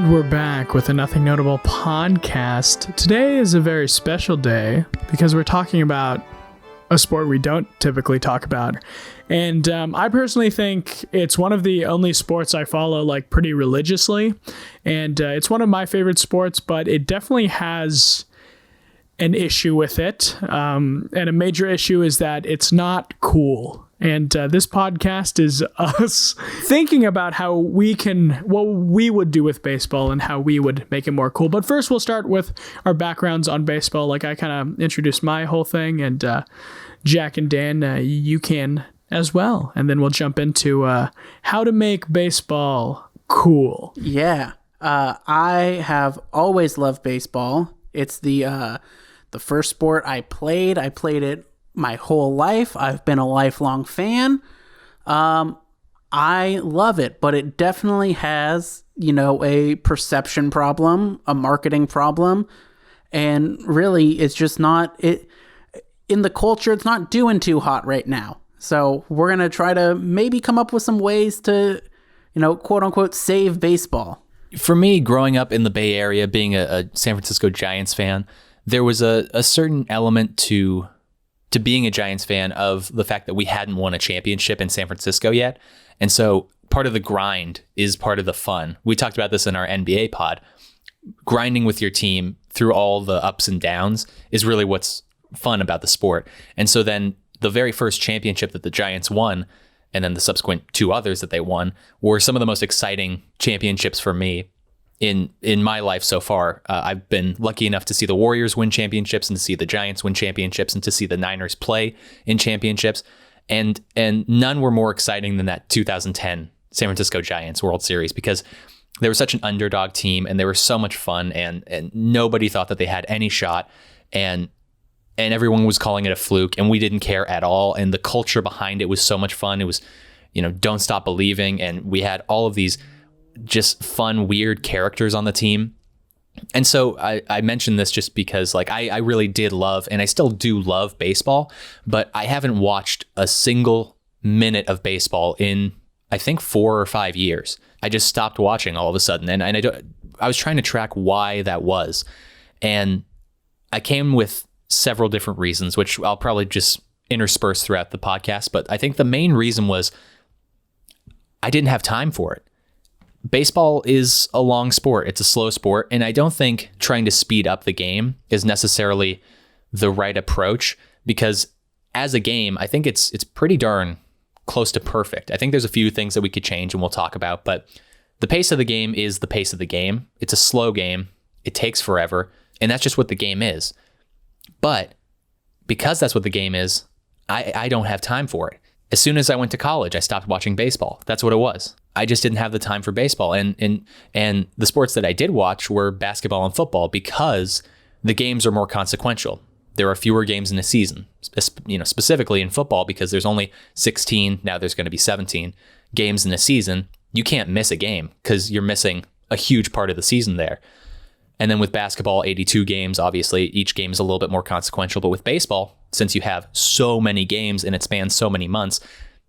And we're back with a Nothing Notable podcast. Today is a very special day because we're talking about a sport we don't typically talk about. And I personally think it's one of the only sports I follow like pretty religiously. And it's one of my favorite sports, but it definitely has an issue with it. And a major issue is that it's not cool. And this podcast is us thinking about how we can, what we would do with baseball and how we would make it more cool. But first, we'll start with our backgrounds on baseball. Like I kind of introduced my whole thing, and Jack and Dan, you can as well. And then we'll jump into how to make baseball cool. Yeah, I have always loved baseball. It's the first sport I played. I played it my whole life. I've been a lifelong fan. I love it, but it definitely has, a perception problem, a marketing problem. And really, it's just not it in the culture. It's not doing too hot right now. So we're going to try to maybe come up with some ways to, quote unquote, save baseball. For me, growing up in the Bay Area, being a San Francisco Giants fan, there was a certain element to being a Giants fan of the fact that we hadn't won a championship in San Francisco yet. And so part of the grind is part of the fun. We talked about this in our NBA pod. Grinding with your team through all the ups and downs is really what's fun about the sport. And so then the very first championship that the Giants won, and then the subsequent two others that they won, were some of the most exciting championships for me in my life so far. I've been lucky enough to see the Warriors win championships and to see the Giants win championships and to see the Niners play in championships. And none were more exciting than that 2010 San Francisco Giants World Series, because they were such an underdog team and they were so much fun, and nobody thought that they had any shot, and everyone was calling it a fluke, and we didn't care at all. And the culture behind it was so much fun. It was, don't stop believing. And we had all of these just fun, weird characters on the team. And so I mentioned this just because I really did love, and I still do love baseball, but I haven't watched a single minute of baseball in, I think, 4 or 5 years. I just stopped watching all of a sudden. And I was trying to track why that was. And I came with several different reasons, which I'll probably just intersperse throughout the podcast. But I think the main reason was I didn't have time for it. Baseball is a long sport. It's a slow sport. And I don't think trying to speed up the game is necessarily the right approach, because as a game, I think it's pretty darn close to perfect. I think there's a few things that we could change and we'll talk about, but the pace of the game is the pace of the game. It's a slow game. It takes forever. And that's just what the game is. But because that's what the game is, I don't have time for it. As soon as I went to college, I stopped watching baseball. That's what it was. I just didn't have the time for baseball. And the sports that I did watch were basketball and football, because the games are more consequential. There are fewer games in a season, specifically in football, because there's only 16, now there's going to be 17 games in a season. You can't miss a game because you're missing a huge part of the season there. And then with basketball, 82 games, obviously each game is a little bit more consequential. But with baseball, since you have so many games and it spans so many months,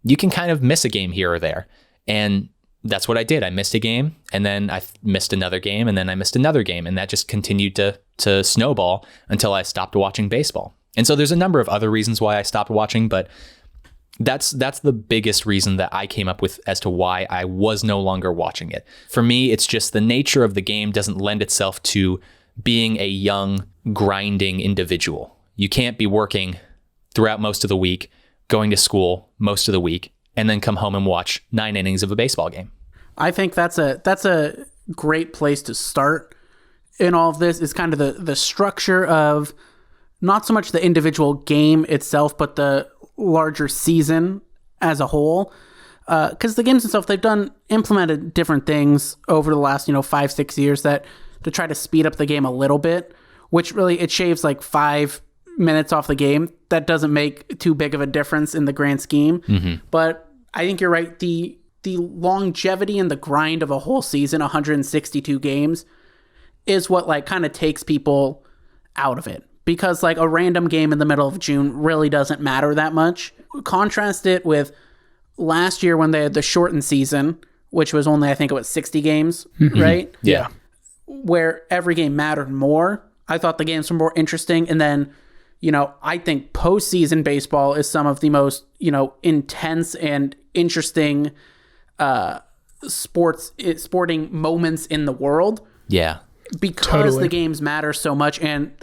you can kind of miss a game here or there. And that's what I did. I missed a game, and then I missed another game, and then I missed another game. And that just continued to snowball until I stopped watching baseball. And so there's a number of other reasons why I stopped watching, but that's the biggest reason that I came up with as to why I was no longer watching it. For me, it's just the nature of the game doesn't lend itself to being a young, grinding individual. You can't be working throughout most of the week, going to school most of the week, and then come home and watch 9 innings of a baseball game. I think that's a great place to start in all of this, is kind of the structure of not so much the individual game itself, but the larger season as a whole. Because the games themselves, they've implemented different things over the last, 5-6 years to try to speed up the game a little bit, which really, it shaves like 5 minutes off the game. That doesn't make too big of a difference in the grand scheme. Mm-hmm. But I think you're right. The longevity and the grind of a whole season, 162 games, is what kind of takes people out of it. Because a random game in the middle of June really doesn't matter that much. Contrast it with last year when they had the shortened season, which was only, I think it was 60 games, right? Yeah. where every game mattered more. I thought the games were more interesting. And then, I think postseason baseball is some of the most, intense and interesting sporting moments in the world. Yeah. Because Totally. the games matter so much. And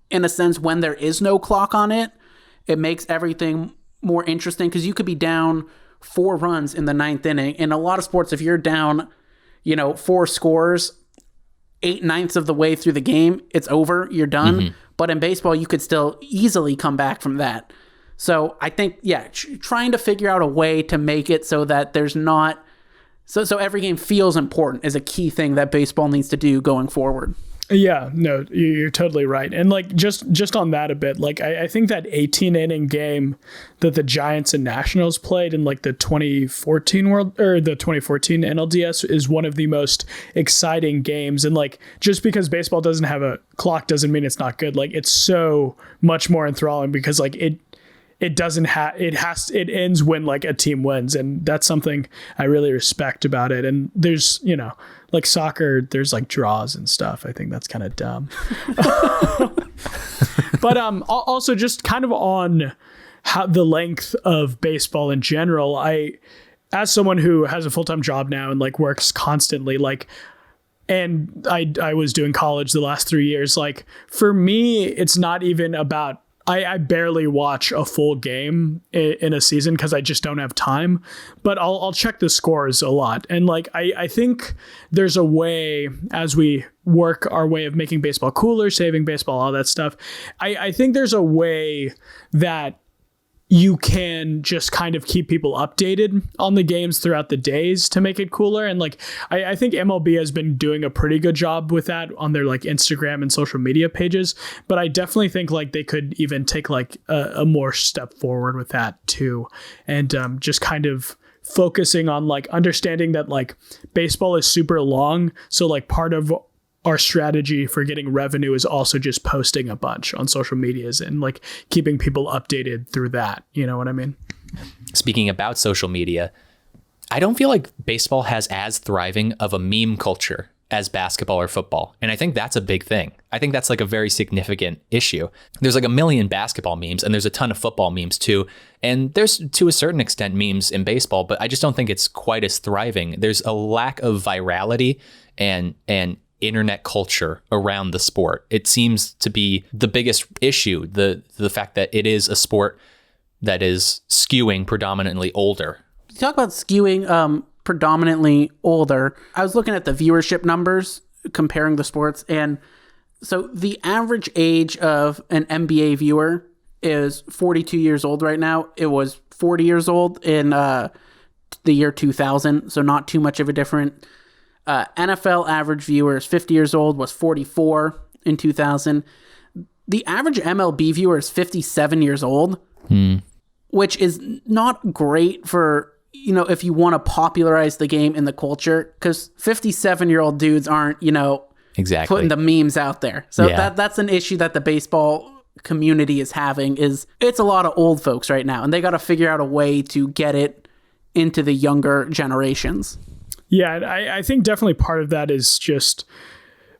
in a sense, when there is no clock on it, it makes everything more interesting because you could be down 4 runs in the 9th inning. In a lot of sports, if you're down, 4 scores, 8/9 of the way through the game, it's over, you're done. Mm-hmm. But in baseball, you could still easily come back from that. So I think, trying to figure out a way to make it so that there's not, so every game feels important is a key thing that baseball needs to do going forward. Yeah, no, you're totally right. And like just on that a bit, like I think that 18 inning game that the Giants and Nationals played in like the 2014 the 2014 NLDS is one of the most exciting games. And like just because baseball doesn't have a clock doesn't mean it's not good. Like it's so much more enthralling because like it ends when like a team wins, and that's something I really respect about it. And there's like soccer, there's like draws and stuff. I think that's kind of dumb. But also just kind of on how the length of baseball in general, as someone who has a full-time job now and like works constantly, like, and I was doing college the last 3 years, like for me it's not even about, I barely watch a full game in a season because I just don't have time, but I'll check the scores a lot. And like, I think there's a way, as we work our way of making baseball cooler, saving baseball, all that stuff, I think there's a way that you can just kind of keep people updated on the games throughout the days to make it cooler. And like, I think MLB has been doing a pretty good job with that on their like Instagram and social media pages. But I definitely think like they could even take like a more step forward with that too. And just kind of focusing on like understanding that like baseball is super long. So like part of our strategy for getting revenue is also just posting a bunch on social medias and like keeping people updated through that. You know what I mean? Speaking about social media, I don't feel like baseball has as thriving of a meme culture as basketball or football. And I think that's a big thing. I think that's like a very significant issue. There's like a million basketball memes and there's a ton of football memes too. And there's to a certain extent memes in baseball, but I just don't think it's quite as thriving. There's a lack of virality and internet culture around the sport. It seems to be the biggest issue, the fact that it is a sport that is skewing predominantly older. You talk about skewing predominantly older. I was looking at the viewership numbers, comparing the sports, and so the average age of an NBA viewer is 42 years old right now. It was 40 years old in the year 2000, so not too much of a different. NFL average viewers 50 years old was 44 in 2000. The average MLB viewer is 57 years old, which is not great for, if you want to popularize the game in the culture, because 57-year-old dudes aren't, exactly putting the memes out there. So that's an issue that the baseball community is having, is it's a lot of old folks right now, and they got to figure out a way to get it into the younger generations. Yeah, I think definitely part of that is just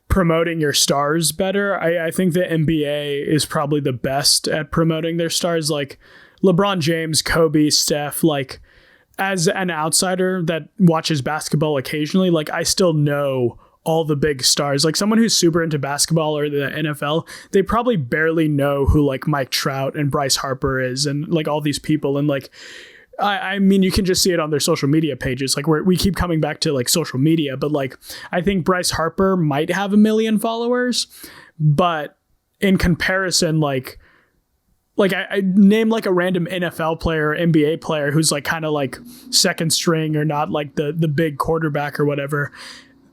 promoting your stars better. I think the NBA is probably the best at promoting their stars, like LeBron James, Kobe, Steph. Like, as an outsider that watches basketball occasionally, like I still know all the big stars. Like someone who's super into basketball or the NFL, they probably barely know who like Mike Trout and Bryce Harper is and like all these people. And like, I mean, you can just see it on their social media pages. Like we keep coming back to like social media, but like, I think Bryce Harper might have 1 million followers, but in comparison, like I name like a random NFL player, NBA player who's like kind of like second string or not like the big quarterback or whatever.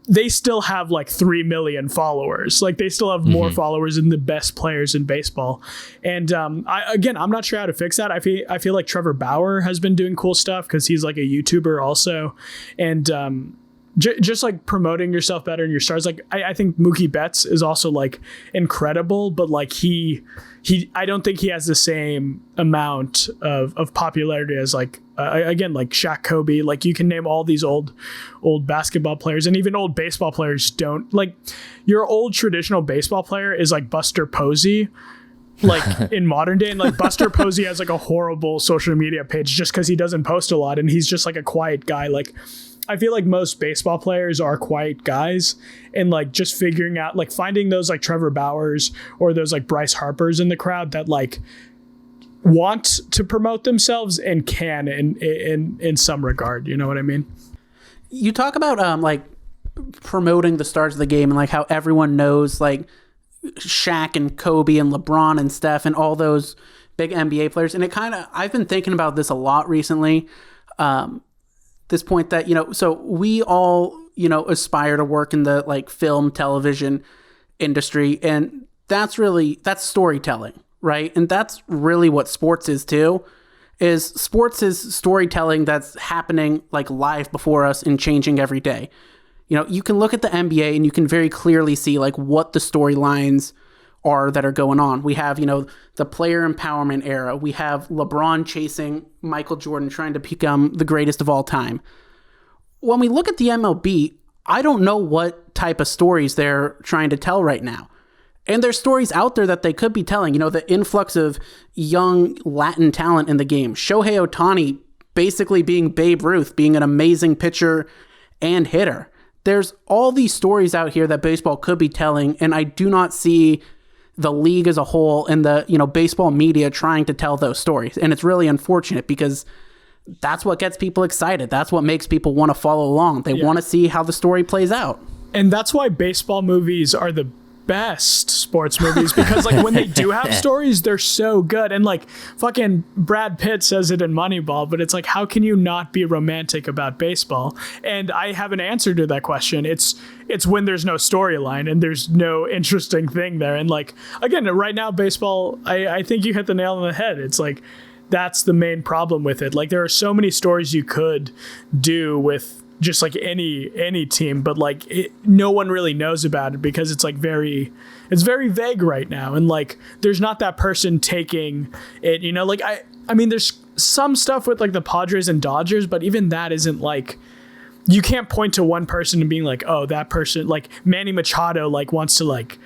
They still have like 3 million followers. Like they still have more followers than the best players in baseball. And I'm not sure how to fix that. I feel like Trevor Bauer has been doing cool stuff because he's like a YouTuber also. And just like promoting yourself better and your stars. Like I think Mookie Betts is also like incredible, but like he I don't think he has the same amount of popularity as like again, like Shaq, Kobe. Like you can name all these old basketball players, and even old baseball players don't. Like your old traditional baseball player is like Buster Posey, like in modern day, and like Buster Posey has like a horrible social media page just because he doesn't post a lot and he's just like a quiet guy. Like I feel like most baseball players are quiet guys, and like just figuring out, like finding those like Trevor Bauers or those like Bryce Harpers in the crowd that like want to promote themselves and can in some regard. You know what I mean? You talk about like promoting the stars of the game and like how everyone knows like Shaq and Kobe and LeBron and Steph and all those big NBA players. And it kind of, I've been thinking about this a lot recently. This point that, you know, so we all, you know, aspire to work in the like film, television industry. And that's storytelling, right? And that's really what sports is too. Sports is storytelling that's happening like live before us and changing every day. You know, you can look at the NBA and you can very clearly see like what the storylines are that are going on. We have, you know, the player empowerment era. We have LeBron chasing Michael Jordan, trying to become the greatest of all time. When we look at the MLB, I don't know what type of stories they're trying to tell right now. And there's stories out there that they could be telling. You know, the influx of young Latin talent in the game. Shohei Ohtani basically being Babe Ruth, being an amazing pitcher and hitter. There's all these stories out here that baseball could be telling, and I do not see the league as a whole and the, you know, baseball media trying to tell those stories. And it's really unfortunate because that's what gets people excited. That's what makes people want to follow along. They want to see how the story plays out. And that's why baseball movies are the best sports movies, because like when they do have stories, they're so good. And like fucking Brad Pitt says it in Moneyball, but it's like, how can you not be romantic about baseball? And I have an answer to that question. It's when there's no storyline and there's no interesting thing there. And like, again, right now baseball, I think you hit the nail on the head. It's like, that's the main problem with it. Like there are so many stories you could do with just like any team, but like no one really knows about it because it's like it's very vague right now. And like, there's not that person taking it, you know, like I mean, there's some stuff with like the Padres and Dodgers, but even that isn't like, you can't point to one person and being like, oh, that person, like Manny Machado, like wants to like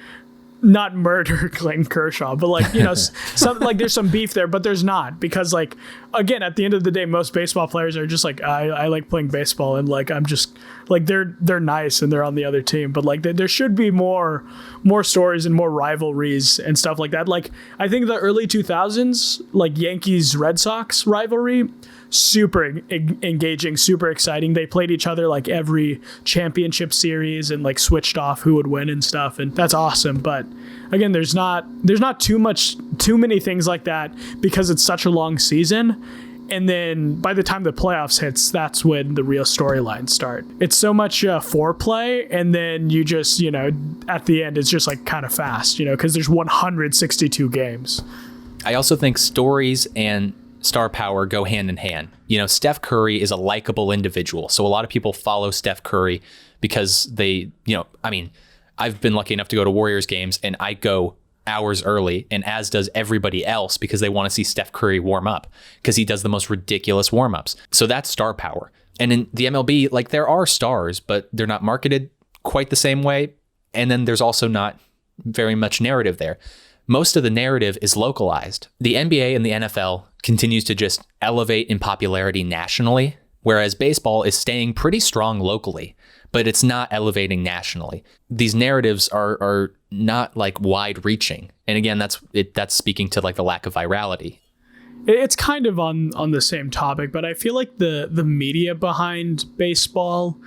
not murder Clayton Kershaw, but like, you know, some like there's some beef there, but there's not, because like, again, at the end of the day, most baseball players are just like, I like playing baseball, and like I'm just like they're nice and they're on the other team, but like there should be more stories and more rivalries and stuff like that. Like I think the early 2000s, like Yankees Red Sox rivalry, super engaging, super exciting. They played each other like every championship series and like switched off who would win and stuff, and that's awesome. But again, there's not too many things like that because it's such a long season. And then by the time the playoffs hits, that's when the real storylines start. It's so much foreplay, and then you just, you know, at the end it's just like kind of fast, you know, because there's 162 games. I also think stories and star power go hand in hand. You know, Steph Curry is a likable individual. So a lot of people follow Steph Curry because they, you know, I mean, I've been lucky enough to go to Warriors games and I go hours early, and as does everybody else, because they want to see Steph Curry warm up because he does the most ridiculous warm-ups. So that's star power. And in the MLB, like there are stars, but they're not marketed quite the same way. And then there's also not very much narrative there. Most of the narrative is localized. The NBA and the NFL continues to just elevate in popularity nationally, whereas baseball is staying pretty strong locally, but it's not elevating nationally. These narratives are not like wide reaching. And again, that's speaking to like the lack of virality. It's kind of on the same topic, but I feel like the media behind baseball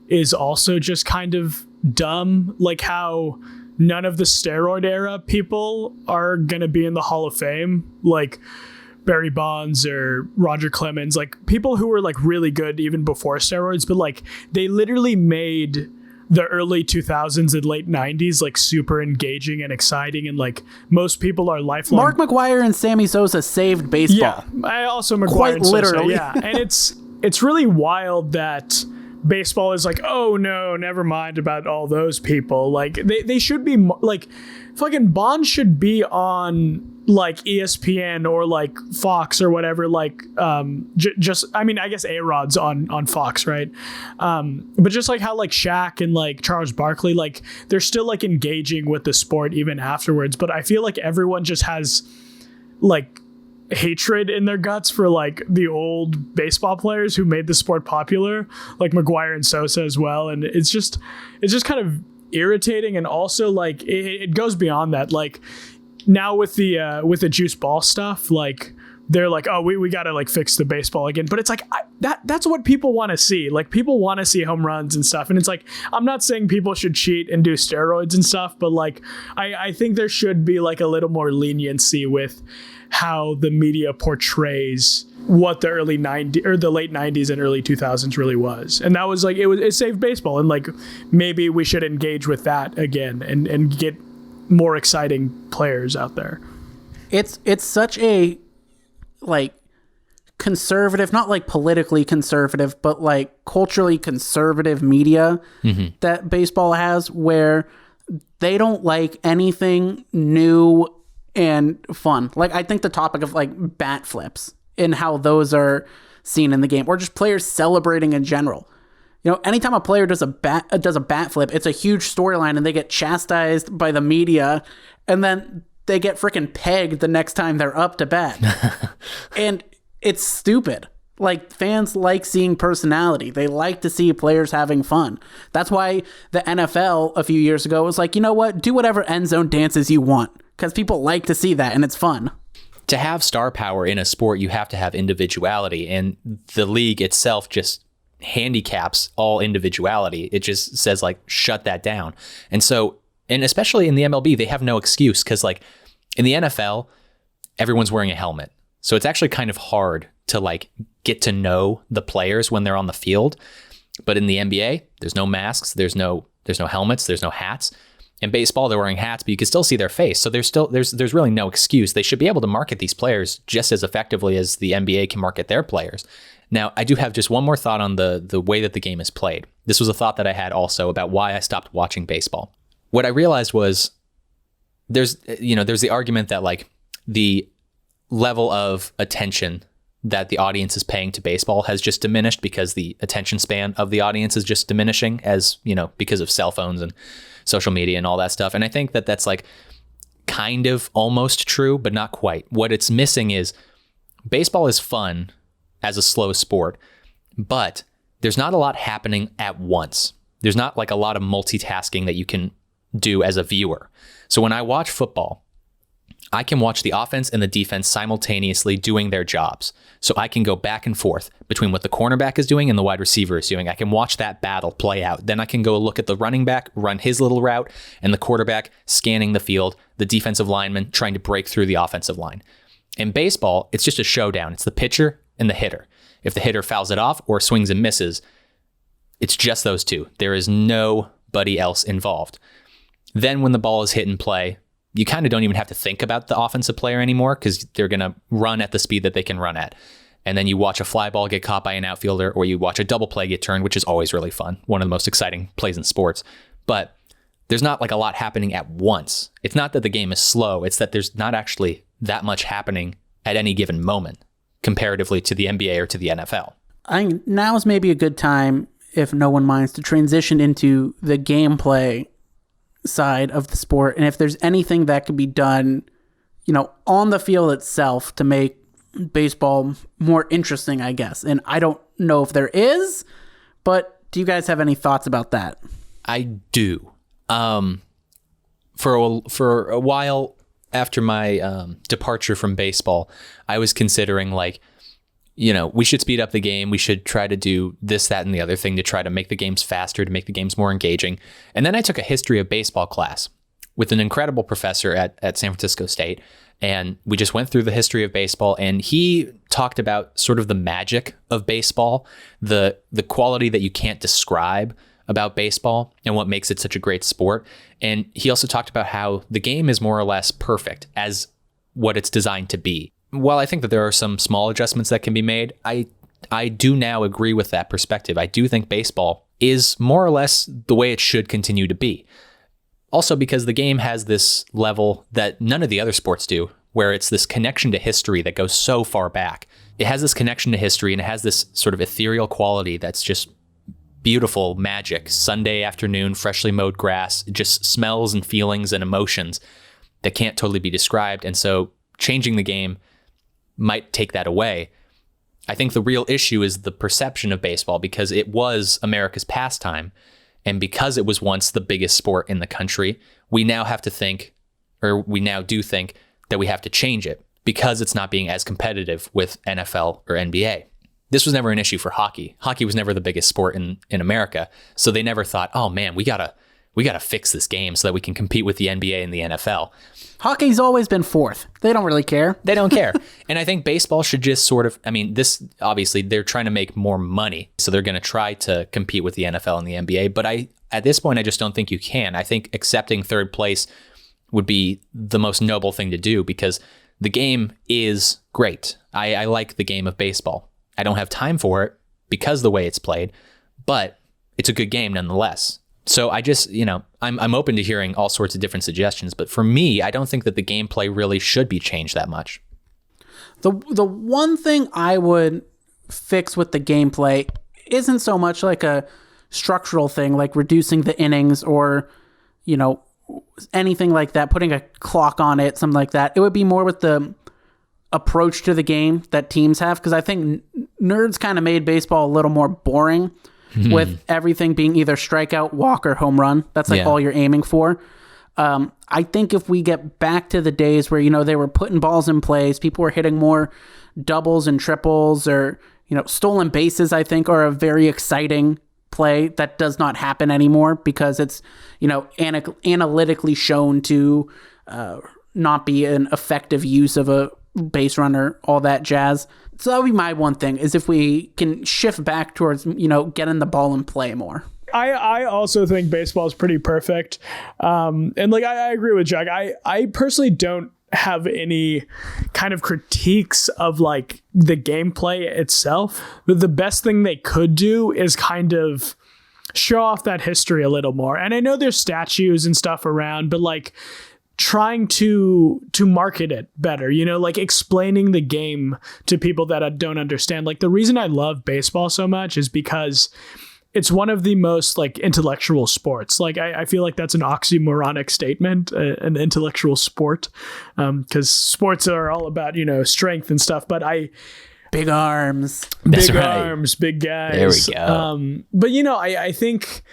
is also just kind of dumb. Like how none of the steroid era people are going to be in the Hall of Fame, like Barry Bonds or Roger Clemens, like people who were like really good even before steroids, but like they literally made the early 2000s and late 90s like super engaging and exciting, and like most people are lifelong. Mark McGwire and Sammy Sosa saved baseball. Yeah, I also McGwire quite and Sosa, literally. yeah. And it's really wild that baseball is like, oh no, never mind about all those people. Like they should be like, fucking Bond should be on like ESPN or like Fox or whatever. Like just I mean, I guess A-Rod's on Fox, right? But just like how like Shaq and like Charles Barkley, like they're still like engaging with the sport even afterwards. But I feel like everyone just has like hatred in their guts for like the old baseball players who made the sport popular, like McGwire and Sosa as well. And it's just kind of irritating. And also like it goes beyond that. Like now with the juice ball stuff, like they're like, oh, we gotta like fix the baseball again. But it's like that's what people want to see. Like people want to see home runs and stuff. And it's like, I'm not saying people should cheat and do steroids and stuff, but like I think there should be like a little more leniency with how the media portrays what the early 90s or the late 90s and early 2000s really was. And that was like, it saved baseball. And like, maybe we should engage with that again and get more exciting players out there. It's such a like conservative, not like politically conservative, but like culturally conservative media that baseball has, where they don't like anything new and fun. Like I think the topic of like bat flips and how those are seen in the game, or just players celebrating in general. You know, anytime a player does a bat flip, it's a huge storyline and they get chastised by the media, and then they get freaking pegged the next time they're up to bat. And it's stupid. Like, fans like seeing personality. They like to see players having fun. That's why the NFL a few years ago was like, you know what? Do whatever end zone dances you want, because people like to see that and it's fun. To have star power in a sport, you have to have individuality, and the league itself just handicaps all individuality. It just says like, shut that down. And so, and especially in the MLB, they have no excuse, because like in the NFL, everyone's wearing a helmet. So it's actually kind of hard to like get to know the players when they're on the field. But in the NBA, there's no masks, there's no helmets, there's no hats. In baseball, they're wearing hats, but you can still see their face. So there's really no excuse. They should be able to market these players just as effectively as the NBA can market their players. Now, I do have just one more thought on the way that the game is played. This was a thought that I had also about why I stopped watching baseball. What I realized was there's the argument that like the level of attention that the audience is paying to baseball has just diminished because the attention span of the audience is just diminishing, as you know, because of cell phones and social media and all that stuff. And I think that that's like kind of almost true, but not quite. What it's missing is baseball is fun as a slow sport, but there's not a lot happening at once. There's not like a lot of multitasking that you can do as a viewer. So when I watch football, I can watch the offense and the defense simultaneously doing their jobs. So I can go back and forth between what the cornerback is doing and the wide receiver is doing. I can watch that battle play out. Then I can go look at the running back, run his little route, and the quarterback scanning the field, the defensive lineman trying to break through the offensive line. In baseball, it's just a showdown. It's the pitcher and the hitter. If the hitter fouls it off or swings and misses, it's just those two. There is nobody else involved. Then when the ball is hit in play, you kind of don't even have to think about the offensive player anymore, because they're going to run at the speed that they can run at. And then you watch a fly ball get caught by an outfielder, or you watch a double play get turned, which is always really fun. One of the most exciting plays in sports. But there's not like a lot happening at once. It's not that the game is slow. It's that there's not actually that much happening at any given moment comparatively to the NBA or to the NFL. I think now is maybe a good time, if no one minds, to transition into the gameplay side of the sport, and if there's anything that could be done, you know, on the field itself to make baseball more interesting, I guess. And I don't know if there is, but do you guys have any thoughts about that? I do. For a while after my departure from baseball, I was considering like, you know, we should speed up the game. We should try to do this, that, and the other thing to try to make the games faster, to make the games more engaging. And then I took a history of baseball class with an incredible professor at San Francisco State. And we just went through the history of baseball, and he talked about sort of the magic of baseball, the quality that you can't describe about baseball and what makes it such a great sport. And he also talked about how the game is more or less perfect as what it's designed to be. While I think that there are some small adjustments that can be made, I I do now agree with that perspective. I do think baseball is more or less the way it should continue to be. Also because the game has this level that none of the other sports do, where it's this connection to history that goes so far back. It has this connection to history, and it has this sort of ethereal quality that's just beautiful magic. Sunday afternoon, freshly mowed grass, just smells and feelings and emotions that can't totally be described. And so changing the game might take that away. I think the real issue is the perception of baseball, because it was America's pastime. And because it was once the biggest sport in the country, we now have to think, or we now do think, that we have to change it because it's not being as competitive with NFL or NBA. This was never an issue for hockey. Hockey was never the biggest sport in America. So they never thought, oh man, we gotta fix this game so that we can compete with the NBA and the NFL. Hockey's always been fourth. They don't really care. They don't care. And I think baseball should just sort of, this, obviously they're trying to make more money. So they're going to try to compete with the NFL and the NBA. But at this point, I just don't think you can. I think accepting third place would be the most noble thing to do, because the game is great. I like the game of baseball. I don't have time for it because of the way it's played, but it's a good game nonetheless. So I just, I'm open to hearing all sorts of different suggestions, but for me, I don't think that the gameplay really should be changed that much. The one thing I would fix with the gameplay isn't so much like a structural thing, like reducing the innings or, anything like that, putting a clock on it, something like that. It would be more with the approach to the game that teams have, because I think nerds kind of made baseball a little more boring with everything being either strikeout, walk, or home run. That's all you're aiming for. I think if we get back to the days where, they were putting balls in place, people were hitting more doubles and triples, or, stolen bases, I think, are a very exciting play that does not happen anymore because it's, analytically shown to not be an effective use of a base runner, all that jazz. So that would be my one thing, is if we can shift back towards, getting the ball in play more. I also think baseball is pretty perfect. And I agree with Jack. I personally don't have any kind of critiques of the gameplay itself. But the best thing they could do is kind of show off that history a little more. And I know there's statues and stuff around, but trying to market it better, explaining the game to people that don't understand. The reason I love baseball so much is because it's one of the most intellectual sports. I feel like that's an oxymoronic statement, an intellectual sport, because sports are all about, strength and stuff, but big arms, arms, big guys. There we go. But I think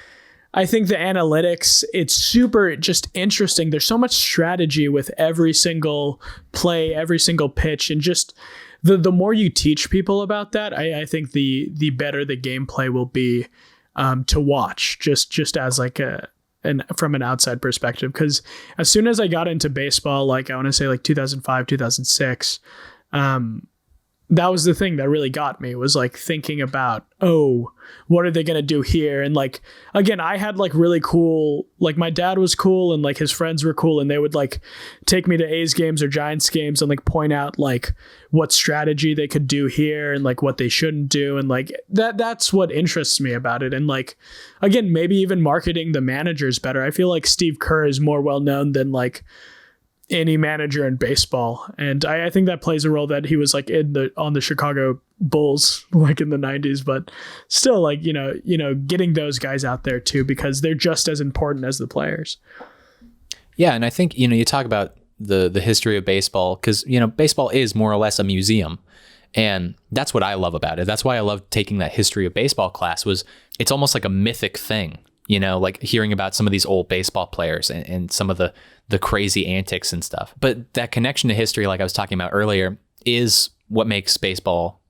the analytics, it's super just interesting. There's so much strategy with every single play, every single pitch, and just the more you teach people about that, I think the better the gameplay will be to watch, just as from an outside perspective. Because as soon as I got into baseball, I want to say 2005, 2006, that was the thing that really got me, was thinking about, what are they going to do here? And again, I had really cool, my dad was cool and his friends were cool, and they would take me to A's games or Giants games and point out what strategy they could do here and what they shouldn't do. And that's what interests me about it. And again, maybe even marketing the managers better. I feel like Steve Kerr is more well known than any manager in baseball, and I think that plays a role that he was on the Chicago Bulls in the 90s, but still getting those guys out there too, because they're just as important as the players. Yeah, and I think you talk about the history of baseball, because baseball is more or less a museum, and that's what I love about it. That's why I love taking that history of baseball class. It's almost like a mythic thing, hearing about some of these old baseball players and some of the crazy antics and stuff. But that connection to history, like I was talking about earlier, is what makes baseball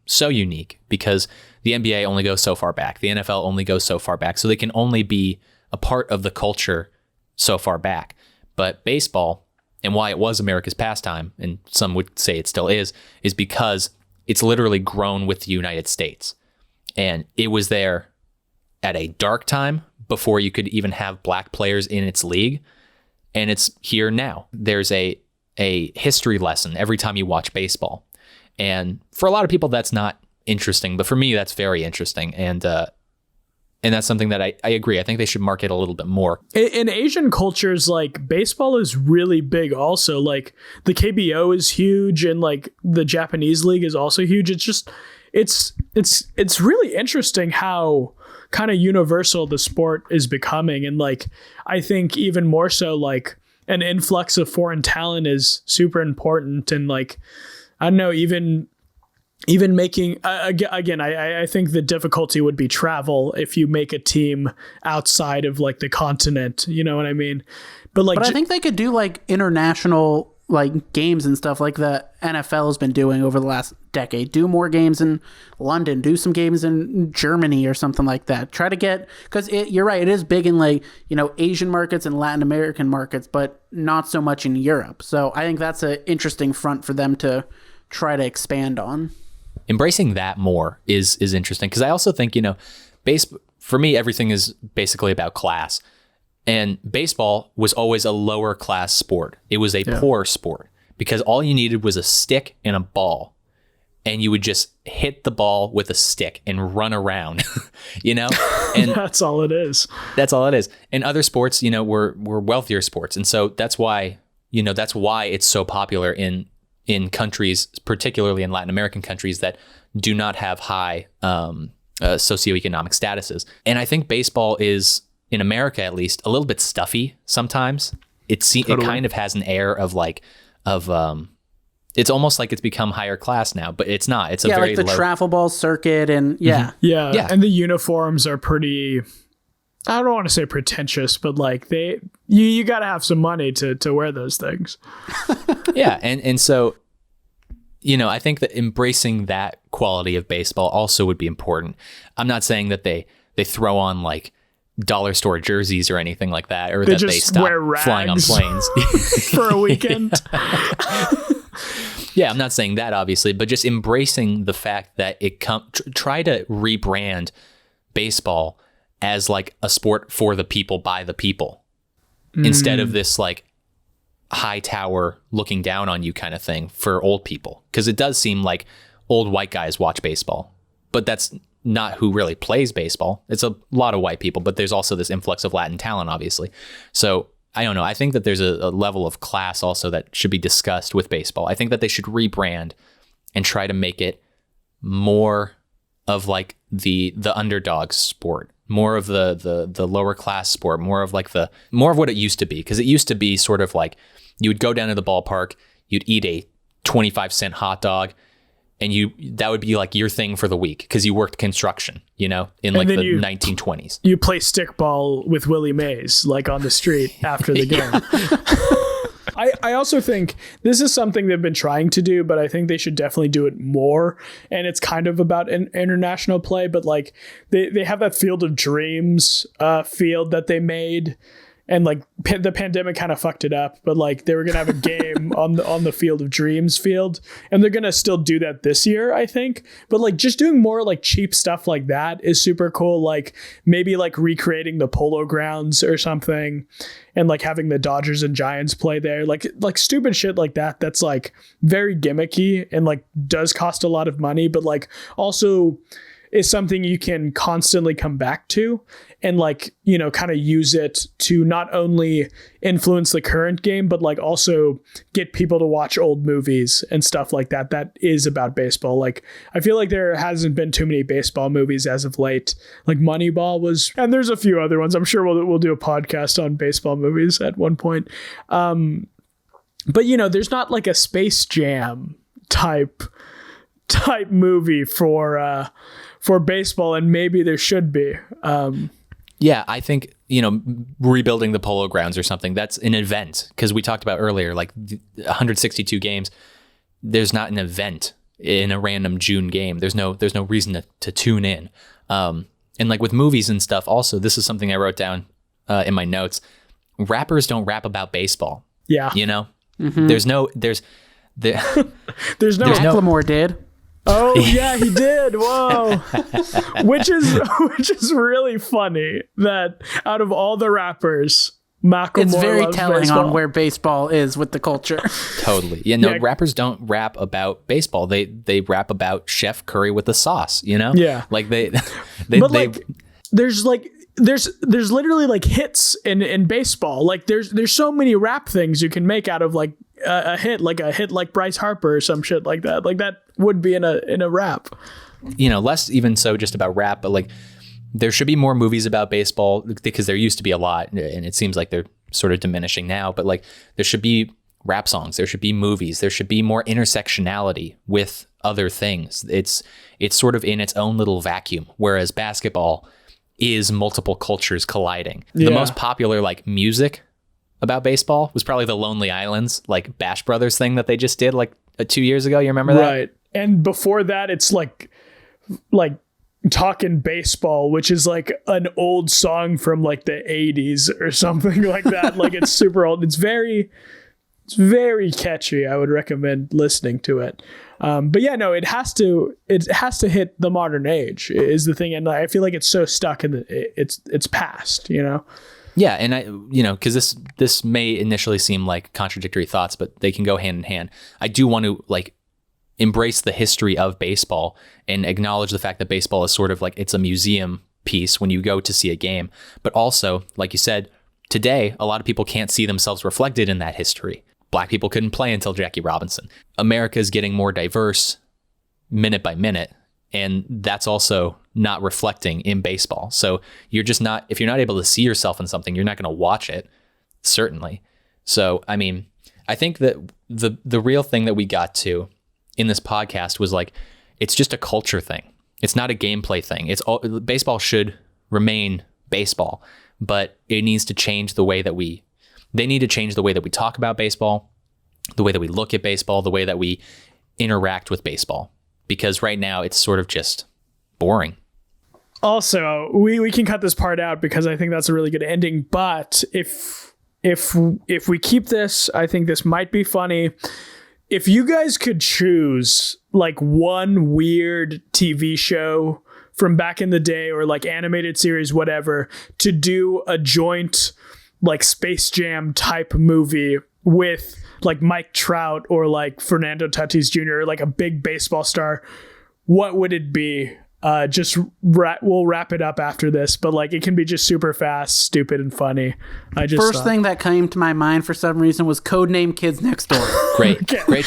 so unique, because the NBA only goes so far back. The NFL only goes so far back. So they can only be a part of the culture so far back. But baseball, and why it was America's pastime, and some would say it still is because it's literally grown with the United States. And it was there at a dark time before you could even have black players in its league. And it's here now. There's a history lesson every time you watch baseball. And for a lot of people, that's not interesting. But for me, that's very interesting. And that's something that I agree. I think they should market a little bit more. In Asian cultures, like baseball is really big also. Like the KBO is huge and like the Japanese league is also huge. It's just, it's really interesting how kind of universal the sport is becoming. And like, I think even more so, like an influx of foreign talent is super important. And like, I don't know, even making again, I think the difficulty would be travel if you make a team outside of like the continent, you know what I mean? But I think they could do like international like games and stuff like the NFL has been doing over the last decade. Do more games in London, do some games in Germany or something like that. Try to get, because you're right, it is big in like, you know, Asian markets and Latin American markets, but not so much in Europe. So I think that's an interesting front for them to try to expand on. Embracing that more is interesting, because I also think, you know, for me, everything is basically about class. And baseball was always a lower class sport. It was a poor sport because all you needed was a stick and a ball. And you would just hit the ball with a stick and run around, you know? And that's all it is. That's all it is. And other sports, you know, were wealthier sports. And so that's why it's so popular in countries, particularly in Latin American countries that do not have high socioeconomic statuses. And I think baseball is, in America at least, a little bit stuffy sometimes. It kind of has an air of it's almost like it's become higher class now, but it's not. It's a very like the travel ball circuit and yeah. And the uniforms are pretty, I don't want to say pretentious, but like you got to have some money to wear those things. Yeah, and so, you know, I think that embracing that quality of baseball also would be important. I'm not saying that they throw on like dollar store jerseys or anything like that, or that they stop flying on planes for a weekend. Yeah, I'm not saying that obviously, but just embracing the fact that try to rebrand baseball as like a sport for the people by the people, instead of this like high tower looking down on you kind of thing for old people. Because it does seem like old white guys watch baseball, but that's not who really plays baseball. It's a lot of white people, but there's also this influx of Latin talent, obviously. So I don't know. I think that there's a level of class also that should be discussed with baseball. I think that they should rebrand and try to make it more of like the underdog sport, more of the lower class sport, more of what it used to be. Because it used to be sort of like you would go down to the ballpark, you'd eat a 25-cent hot dog, and that would be like your thing for the week because you worked construction, you know, in like the 1920s. You play stickball with Willie Mays, like on the street after the game. I also think this is something they've been trying to do, but I think they should definitely do it more. And it's kind of about an international play, but like they have that Field of Dreams field that they made. And like the pandemic kind of fucked it up, but like they were gonna have a game on the Field of Dreams field, and they're gonna still do that this year, I think. But like just doing more like cheap stuff like that is super cool. Like maybe like recreating the Polo Grounds or something, and like having the Dodgers and Giants play there, like stupid shit like that. That's like very gimmicky and like does cost a lot of money, but like also is something you can constantly come back to and like, you know, kind of use it to not only influence the current game, but like also get people to watch old movies and stuff like that. That is about baseball. Like, I feel like there hasn't been too many baseball movies as of late. Like Moneyball was, and there's a few other ones. I'm sure we'll do a podcast on baseball movies at one point. But you know, there's not like a Space Jam type movie for baseball, and maybe there should be. Yeah, I think, you know, rebuilding the Polo Grounds or something, that's an event, because we talked about earlier, like 162 games, there's not an event in a random June game. There's no reason to tune in. And like with movies and stuff also, this is something I wrote down in my notes. Rappers don't rap about baseball. Yeah. You know? Mm-hmm. There's no Elmore did. Oh yeah, he did. Whoa. which is really funny that out of all the rappers, Macklemore It's very loves telling baseball. on where baseball is with the culture. Totally. Yeah, no, Yeah. rappers don't rap about baseball. They rap about Chef Curry with the sauce, you know? Yeah. Like they But like, there's literally like hits in baseball. Like there's so many rap things you can make out of like a hit like Bryce Harper or some shit like that. Like that would be in a rap. you know, less even so just about rap, but like there should be more movies about baseball because there used to be a lot, and it seems like they're sort of diminishing now, but like there should be rap songs, there should be movies, there should be more intersectionality with other things. It's sort of in its own little vacuum, whereas basketball is multiple cultures colliding. Yeah. The most popular like music about baseball was probably the Lonely Islands, like Bash Brothers thing that they just did like 2 years ago. You remember that? Right. And before that, it's like Talking Baseball, which is like an old song from like the 80s or something like that. Like it's super old. It's very catchy. I would recommend listening to it. But yeah, no, it has to hit the modern age is the thing. And I feel like it's so stuck in it's past, you know? Yeah, and I, you know, because this may initially seem like contradictory thoughts, but they can go hand in hand. I do want to like embrace the history of baseball and acknowledge the fact that baseball is sort of like it's a museum piece when you go to see a game. But also, like you said, today a lot of people can't see themselves reflected in that history. Black people couldn't play until Jackie Robinson. America is getting more diverse minute by minute, and that's also not reflecting in baseball. So you're just not, if you're not able to see yourself in something, you're not going to watch it, certainly. So, I mean, I think that the real thing that we got to in this podcast was like, it's just a culture thing. It's not a gameplay thing. Baseball should remain baseball, but it needs to change the way that they need to change the way that we talk about baseball, the way that we look at baseball, the way that we interact with baseball. Because right now it's sort of just boring. Also, we can cut this part out because I think that's a really good ending. But if we keep this, I think this might be funny. If you guys could choose like one weird TV show from back in the day or like animated series, whatever, to do a joint like Space Jam type movie with like Mike Trout or like Fernando Tatis Jr., like a big baseball star, what would it be? We'll wrap it up after this, but like it can be just super fast, stupid, and funny. First thing that came to my mind for some reason was Codename Kids Next Door. Great. Okay. Great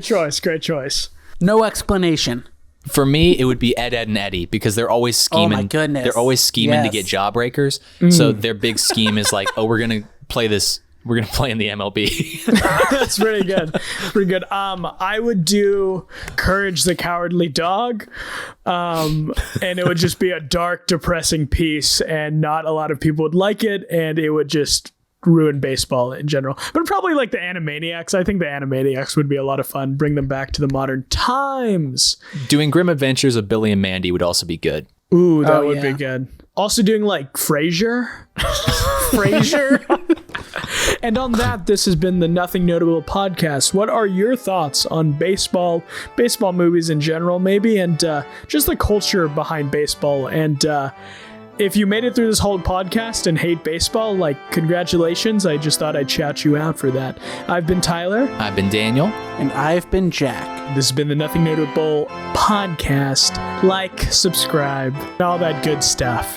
choice. Great choice. No explanation. For me, it would be Ed, Ed, and Eddie because they're always scheming. Oh my goodness. They're always scheming to Yes. get jawbreakers. So their big scheme is like, oh, we're going to play this. We're going to play in the MLB. That's pretty good. Pretty good. I would do Courage the Cowardly Dog. And it would just be a dark, depressing piece, and not a lot of people would like it, and it would just ruin baseball in general. But probably like the Animaniacs. I think the Animaniacs would be a lot of fun. Bring them back to the modern times. Doing Grim Adventures of Billy and Mandy would also be good. Ooh, that would yeah. be good. Also doing like Frasier. And on that, this has been the Nothing Notable podcast. What are your thoughts on baseball movies in general, maybe, and just the culture behind baseball? And if you made it through this whole podcast and hate baseball, like, congratulations. I just thought I'd shout you out for that. I've been Tyler. I've been Daniel. And I've been Jack. This has been the Nothing Notable podcast. Like, subscribe, and all that good stuff.